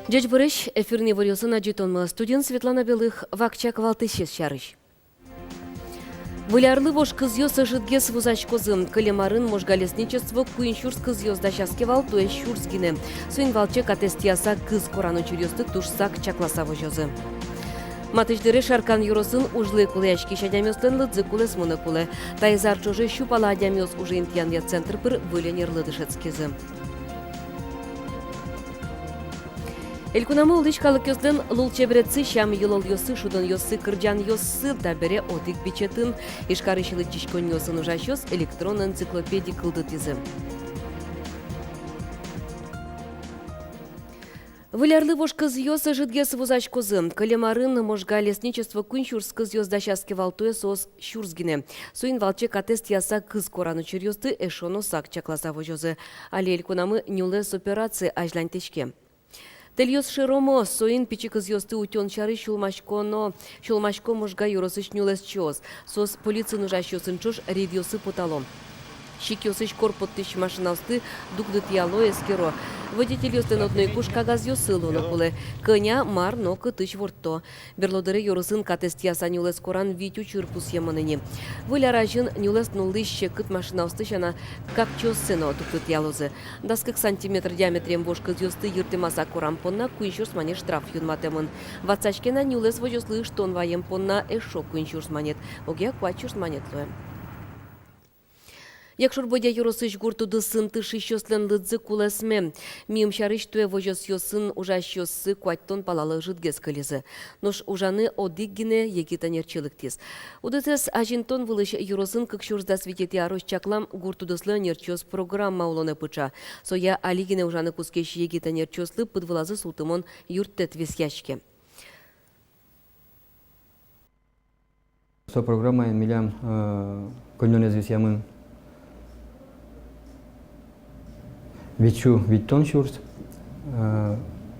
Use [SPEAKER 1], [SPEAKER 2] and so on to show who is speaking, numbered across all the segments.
[SPEAKER 1] Дядь Борис, эфирный варioсы на Джитон студент Светлана Белых, Вакчак Валтысес Чарыш. Вылярлы вош кызьёсы жидгес вузачкозым, калемарын можгалесничество куиншурс кызьёс дачаске валтуэ шурсгине. Суин валчек атестияса кыз корану чурьёсты тушсак чакласа вожозы. Матыждыры шаркан юросын ужлы кулячки шадямёслен лыдзы кулес муны куле. Тайзар чоже щупала адямёс уже интьянья центр пыр выленер лыдышецкизы. Элькунамы улычкалық көзден лул чебіретсі шам елол йосы шудан йосы кырджан йосы да бере отик бичетін ишкарышылы чишкон йосын ужашос электрон энциклопедий кылды тизі. Вылярлы вош кыз йосы жидгес вузач козы. Калемарын можга лесничество куншурс кыз йос дашаске валтуе сос шурсгине. Суин валчек атест яса кыз корану чурьосты эшоно сак чакласа вожозы. Али элькунамы нюлес операции ажлань тешке. Тельёс широмо, соин пичи кызьёсты утён чары шулмашко можга юросыч нюлес чоз. Сос полиция нужащёсын чош ревьёсы поталом. Щикёсыч корпоттыш машинасты дугдыт яло эскеро. Водитель ёстен одной кушка газьёсы лоно куле. Коня мар но кытыч ворто. Берлодыры юросын катестияса нюлес коран витю чурпус яманыни. Выляражын нюлес нулыще кыт машинасты шана как чёсыно дугдыт ялозы. Да сколько сантиметр диаметрем вош кызьёсты йыртымаса коран понна куиншурс мане штраф юнматемын. Вацачкена нюлес вожослы штон ваем понна эшо куиншурс манет. Оге куачурс манетлуем. Якшур бодя юросыч гуртуды сын тыши щослен лыдзы кулесме. Мием шарыш туе вожос йосын ужаш йосы куаттон палалы жидгес кылезы. Нош ужаны одиггине егита нерчилыктис. Удытес ажинтон вылыш юросын кыкшурзда светети арос чаклам гуртудыслы нерчос программа улоне пыча. Соя алигине ужаны кускеш егита нерчослы подвылазы султымон юрттет весяшке.
[SPEAKER 2] Со программой милям конёнез весямын Вичу виттон шурс,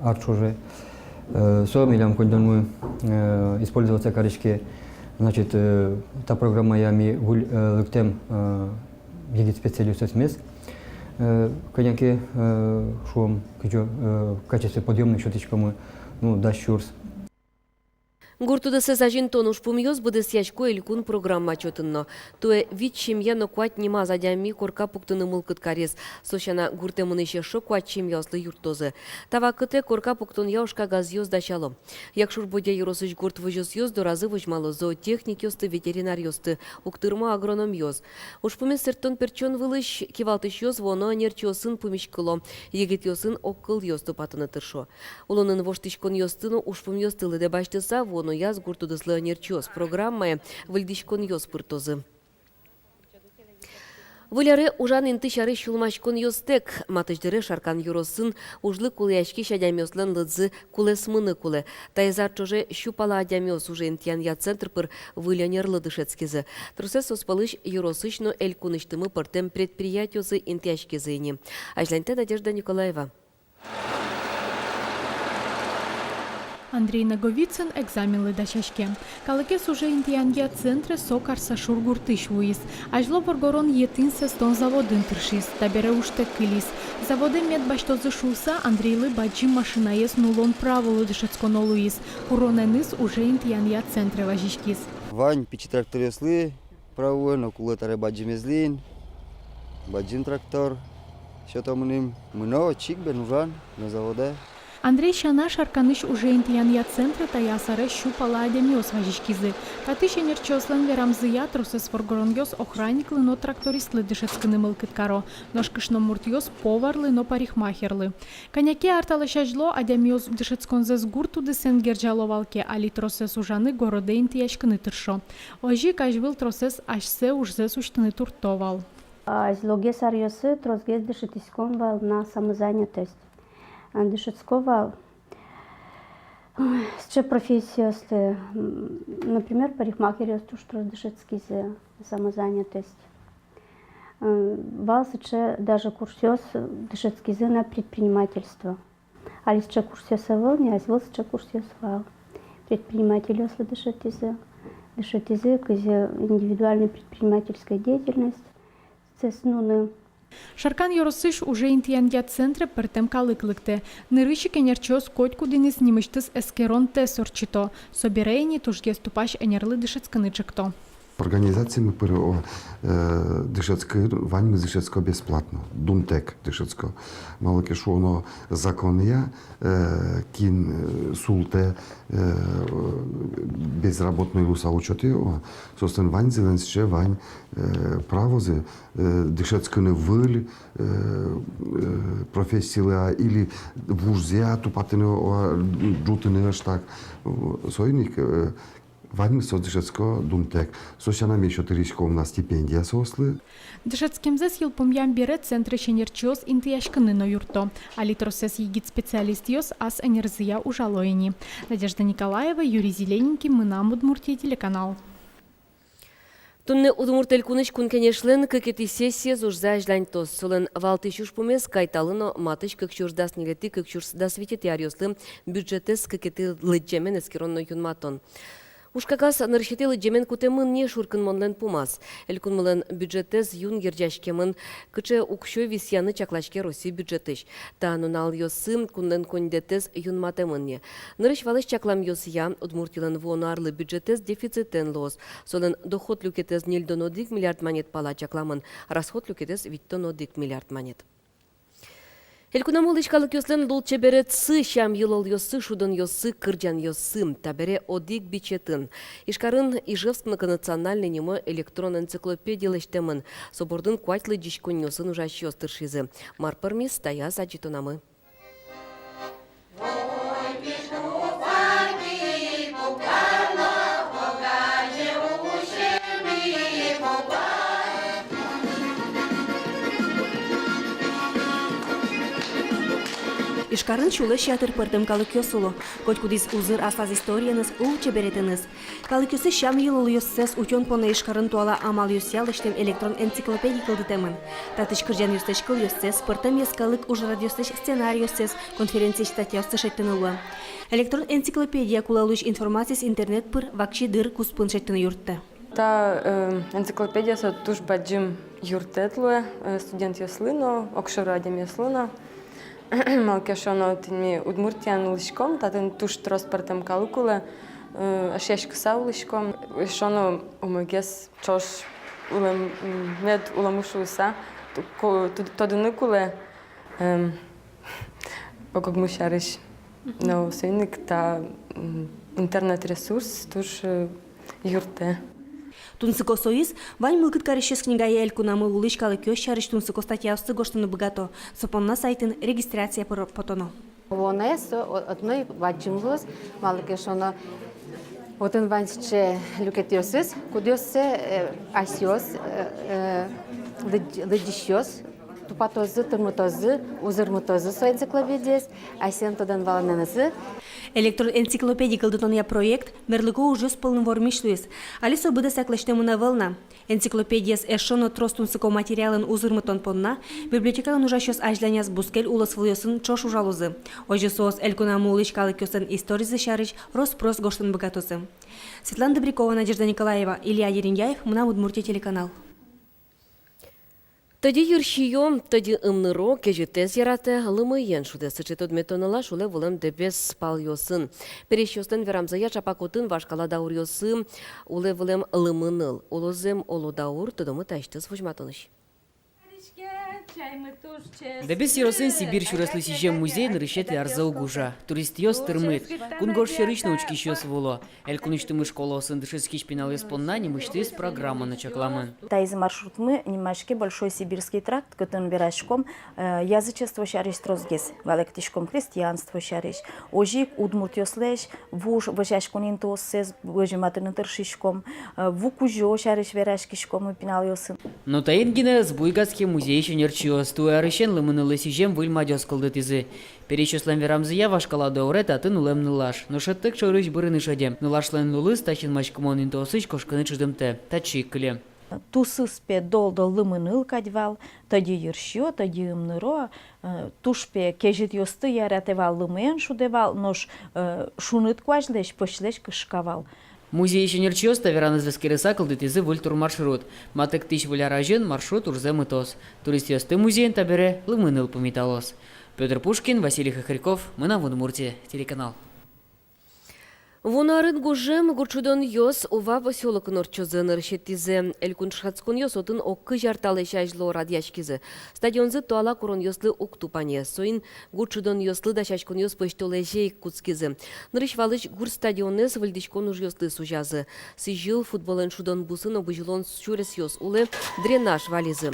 [SPEAKER 2] арчуже. Со милям кондон мы использоваться корочки. Значит, та программа я ми лыктем егит специалист смес. Коняки шум в качестве подъемных щеточка мы да шурс.
[SPEAKER 1] Гуртуда сезажин тонуш пумьёс буде сячко илькун программа чотынно. Туе вит чимья но куат нима задями корка пуктыны мулкыт карес. Сошана гурте мыныше шо куат чимьяслы юртозы. Тава кыте корка пуктын яушка газьёс дачало. Якшур боде юросыч гурт выжёс ёс доразы выжмало зоотехник ёсты ветеринар ёсты, уктырма агроном ёс. Уж пуме сертон перчон вылыш кивалтыш ёс воно нерчосын пумишкыло. Егет ёсын оккыл ёсты патыны тыршо. Улонын воштышкон ёстыну уж пум ёстылы де баштыса воно яз гуртудыслы нерчоз программая выльдишкон ёс пыртозы. Выляры ужан инты шары шулмашкон ёстек, матыждыры шаркан юросын ужлы куляшки шадямёслен лыдзы кулесмыны куле. Тайзар чоже щупала адямёс уже интьянья центр пыр вылянер лыдышецкизы. Трусес оспалыш юросычно элькуныштымы пыртем предприятиозы интяшкизыни. Ажланьте Надежда Николаева.
[SPEAKER 3] Андрей Наговицын экзамен лыдачашке. Калыкес уже интиянья центре сокарса шургуртыш вуис. Ажло боргорон етин сестон заводын тыршис. Табере уште кылис. Заводы медбаштозы шулса Андрей баджи машина ес нулон право лыдышецкон олуис. Уроненыс уже интиянья центре важишкис.
[SPEAKER 4] Вань пичи трактор ясли, право, но кулетаре баджи мезлин. Баджин трактор. Что там мно чик бен ужан на заводе.
[SPEAKER 3] Андрей Шана шарканыш уже интиянья центре таясаре щупала адемёс важишкизы. Татыш нерчослен верамзыя трусес форгорон ёс охранник лыно тракторист лыдышецкыны мылкыткаро. Ношкышно муртьёс повар лыно парикмахерлы. Коняке арталышажло адемёс дышецконзес гурту десен герджаловалке, али тросес ужаны городе интияшкыны тыршо. Ожи кажвыл тросес ашсе ужзес уштыны туртовал.
[SPEAKER 5] Злогес арьёсы тросгес дышетискон вал на самозанятость. Дышецкого ще профессия, например, парикмахер, что дышецкий самозанятость. Вал ще даже курсёс дышецкий на предпринимательство. А если курсёс вал, не азвал ще курсёс вал. Предприниматель если дышетизе, индивидуальная предпринимательская деятельность, цеснуны.
[SPEAKER 3] Шаркан Yorosыш уже интиянья центре пертем калыклыкте. Нырыщи кенерчос котку денис нимыштыс эскерон тесорчито. Соберейни тужге ступаш энерлы дышецканычекто.
[SPEAKER 6] Organizacji my Dyszecko, wańmy Dyszecko bezpłatno, Dumtek Dyszecko. Mało kieszu ono zakonia, kin sulte bezrabotnej lusa uczoty, sosten wań zelenscze wań prawozy Dyszecko ne wyl profesjela ili wóżzia tu patyny dżutyny aż tak sojnik Вань Содышецко Думтек. Сосянами еще тыричком стипендия сослы.
[SPEAKER 3] Дышецкемзес елпомьям бере центре шенерчиос интияшканы но юрто. Алитросес егит специалистиос ас энерзия ужалоини. Надежда Николаева, Юрий Зелененький, Мынам Удмуртия, телеканал.
[SPEAKER 1] Тунне Удмуртель куныч кун кенешлен кыкети сессия зужза жлянтос. Солен валтышуш помес кайталыно матыш кыкчурс дас нилети кыкчурс дас витети арьослым бюджетес кыкети лыджемен эскеронно юнматон. Ушкагас наршетелы джемен кутемын не шуркын монлен пумас. Элькун мылен бюджетез юн герджашкемын кыче укшо висяны чаклашке России бюджетыш. Та нунал йосым кунден кондетез юн матемын не. Нырыш валыш чаклам йосия Удмуртилен вонарлы бюджетез дефицитен лос. Солен доход люкетез нильдонодик миллиард монет пала чакламын, расход люкетез виттонодик миллиард монет. Элькунамол ишкалык йослен дол чебере цы шам йылыл йосы, шудын йосы, кырджан йосы, табере одик бичетін. Ишкарын Ижевскнық национальный немо электрон энциклопедия лештемын. Собордын куатлы дишкун йосын ужаш йостыршизы. Марпырмис тая сачитонамы.
[SPEAKER 7] Ишкарын чулы шатыр пыртым калыкёсулу. Котькудис узыр асаз историяныз улче беретiniz. Калыкёсы шам йылыл йоссес утен поны ишкарын туала амал йосял иштем электрон энциклопедий кылдытемын. Татыш кыржан йостеш кыл йоссес, пыртым ескалык ужрад йостеш сценарий йоссес, конференция статьясы шеттенылы. Электрон энциклопедия кулалуш информацияс интернет пыр вакши дыр куспын шеттен юртты.
[SPEAKER 8] Та енциклопедия со туш баджим юртетлуе, студент йослино, окшорадям йослино. Малкешоно тими Удмуртиян лишком, татен туш траспортем калукуле, ашешка сау лишком, шоно умагес чош улем мед уламушуса, тодуникуле окогмушариш, но сойник та интернет ресурс туш юрте.
[SPEAKER 7] Тунсыко союз, вань мылкыт карещес книгая элькунамы улыш калыкёс шарыш тунсыко статьясы гоштыны богато, сопонна сайтын регистрация потоно.
[SPEAKER 9] Вонес одной ваджимлос, малкешоно один ванче люкетиосес, кудиосе асиос, ледищос, тупатозы, тырмутозы, узырмутозы со энциклопедиес, асен тодан валаненезы.
[SPEAKER 7] Электрон энциклопедий кылдытония проект мерлыко уже с полным вормишлуес. Алисо быда саклештему на волна. Энциклопедияс эшоно тростунсыко материалын узырмытон понна, библиотекалын ужащос ажляняс бускель улас влыёсын чош ужалузы. Ожи соос элькунаму улышкалы кёсын историзы шарыч роспрос гоштын богатосы. Светлана Добрякова, Надежда Николаева, Илья Ериньяев, Мынам Удмуртия, телеканал.
[SPEAKER 1] Тоді юршийом, тоді ымныро, кежетез яраты, лымыйен шуде сычет метоныла шуле волем дебес спал йосын. Перещостен верамзая чапакотын вашкала даур йосын, уле волем лымыныл. Олозем оло даур, тодомы тащтыз вожматыныш.
[SPEAKER 10] Дебес Яросын Сибирь шуреслы сижем музей нарышеты арзау гужа. Турист йос тырмыт. Кунгор шерыч научки щос воло. Эль куныштымы школа сындышески шпинал еспонна немыштыз программа начакламын.
[SPEAKER 11] Тайз маршрут мы немашки Большой Сибирский тракт, который берашком язычество шариш трозгес, валектишком христианство шариш. Ожик удмуртёслеш, вуж вожашконин тоссез, вожиматырны тыршишком, вукужо шариш верашкишком и пинал йосын.
[SPEAKER 10] Но таингина с Буйгатский музей шенерчиос, туя арышен лымынылы сижем выльмадёс кылдытызы. Перечислен верамзыя вашкала даурет атын улем нылаш. Но шаттык шорыш бырыны шадем. Нылашлен нылыс тащин мачкымон интосыч кошканы чыдымты. Тачик кыле.
[SPEAKER 11] Тусыспе долдо лымыныл кадьвал, тоді юршьо, тоді ымныро, тушпе кежит йосты яратевал лымын шудевал, нош шуныт кважлеш, пошлеш кышкавал.
[SPEAKER 10] Музей шенерчиос тавераны звескереса кылдытизы вультур маршрут. Матык тыш вуляражен маршрут урзе мытос. Туристиосты музейн табере лымыныл пумиталос. Петр Пушкин, Василий Хохряков, мы на Удмуртия, телеканал.
[SPEAKER 1] Вунарын гужем гурчудон йос ова поселок норчозын ршеттизе. Элькуншхацкун йос отын оккы жарталы шажло радьячкизы. Стадионзы туала курон йослы уктупане. Соин гурчудон йослы да шашкун йос пыштолы жейк куцкизы. Нырыш валыш гур стадионнес выльдичкон уж йослы сужазы. Сижил футболен шудон бусын обыжилон чурес йос улы дренаж вализы.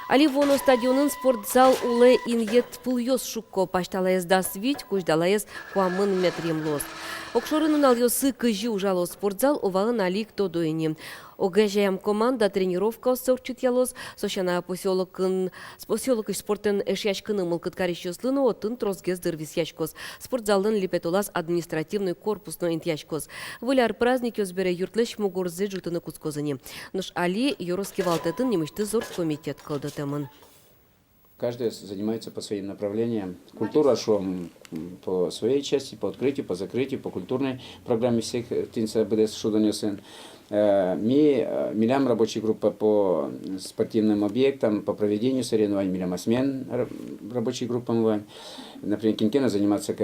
[SPEAKER 1] Аливоно стадионын спортзал улы иньет пул йос шукко пашталаез дас вить, куждалаез куамын метрем лос. Окшорын ал йосы кыжи ужало спортзал овалын алик тодоини. Огежаям команда тренировка сорчит ялос, сошана поселокын спортен эшячкыны мылкыткариш йослыны отын тросгездыр висячкос. Спортзалын липетолас административный корпусно интячкос. Выляр праздник йозбере юртлеш мугорзы жутыны куцкозыни. Нуш али йороски валтетін немышты зор комитет кылдытымын.
[SPEAKER 12] Каждый занимается по своим направлениям. Культура шо по своей части, по открытию, по закрытию, по культурной программе всех тинца БДС шудонесен. Милям рабочая группа по спортивным объектам, по проведению соревнований, милям осмен рабочей группы. Например, Кинкена заниматься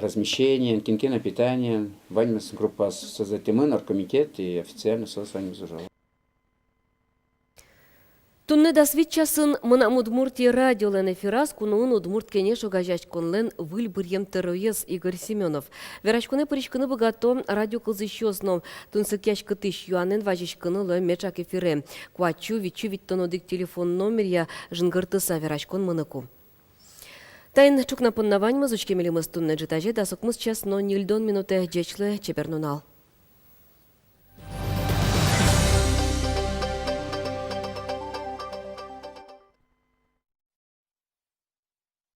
[SPEAKER 12] размещением, Кинкена питанием. Вань группа создать мы, наркомитет и официально созвание зужало.
[SPEAKER 1] Тунне да свитчасын мына Удмуртия радиолен эфирас кунуын Удмурт кенеш огажачконлен выльбырьем терроез Игорь Семенов. Верачконе паричкыны богато радио кылзыщосном тунсыкяшкы тыш юанен важичкыны лö мечак эфире. Куачу вичу виттонодик телефон номеря жынгыртыса верачкон мыныку. Тайн чукнапыннавань мазучке мелимыз тунне джитаже да сокмыз час но нильдон минуте джечле чепернунал.